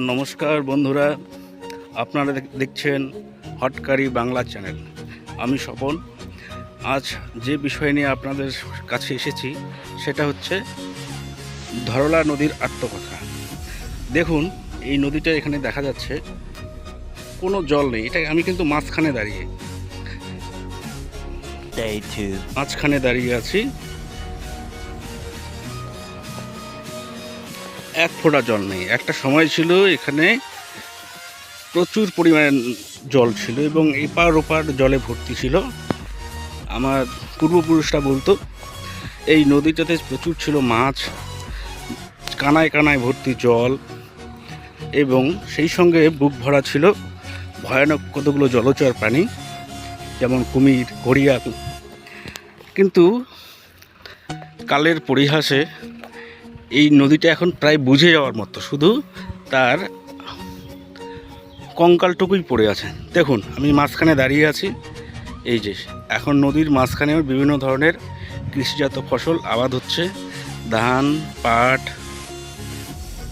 নমস্কার বন্ধুরা, আপনারা দেখছেন হটকারি বাংলা চ্যানেল। আমি স্বপন। আজ যে বিষয় নিয়ে আপনাদের কাছে এসেছি সেটা হচ্ছে ধরলা নদীর আত্মকথা। দেখুন, এই নদীটা এখানে দেখা যাচ্ছে, কোনো জল নেই। এটা আমি কিন্তু মাঝখানে দাঁড়িয়ে আছি। এক ফোঁটা জল নেই। একটা সময় ছিল এখানে প্রচুর পরিমাণ জল ছিল এবং এপার ওপার জলে ভর্তি ছিল। আমার পূর্বপুরুষরা বলতো এই নদীটাতে প্রচুর ছিল মাছ, কানায় কানায় ভর্তি জল, এবং সেই সঙ্গে বুক ভরা ছিল ভয়ানক কতগুলো জলচর প্রাণী, যেমন কুমির, ঘড়িয়াল। কিন্তু কালের পরিহাসে এই নদীটা এখন প্রায় বুঝে যাওয়ার মতো, শুধু তার কঙ্কালটুকুই পড়ে আছে। দেখুন, আমি মাঝখানে দাঁড়িয়ে আছি। এই যে এখন নদীর মাঝখানেও বিভিন্ন ধরনের কৃষিজাত ফসল আবাদ হচ্ছে, ধান, পাট।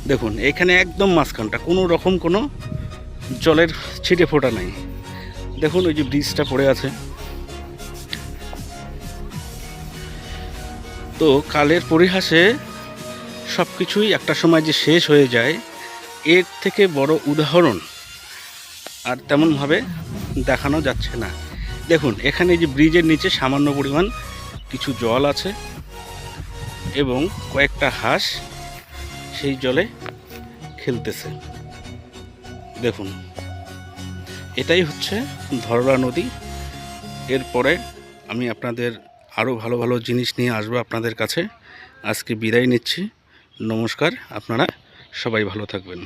দেখুন, এখানে একদম মাঝখানটা কোনো রকম কোনো জলের ছিটে ফোঁটা নাই। দেখুন, ওই যে ব্রিজটা পড়ে আছে। তো কালের পরিহাসে সব কিছুই একটা সময় যে শেষ হয়ে যায়, এর থেকে বড় উদাহরণ আর তেমনভাবে দেখানো যাচ্ছে না। দেখুন, এখানে যে ব্রিজের নিচে সামান্য পরিমাণ কিছু জল আছে এবং কয়েকটা হাঁস সেই জলে খেলতেছে। দেখুন, এটাই হচ্ছে ধরলা নদী। এরপরে আমি আপনাদের আরও ভালো ভালো জিনিস নিয়ে আসবো আপনাদের কাছে। আজকে বিদায় নিচ্ছি। নমস্কার, আপনারা সবাই ভালো থাকবেন।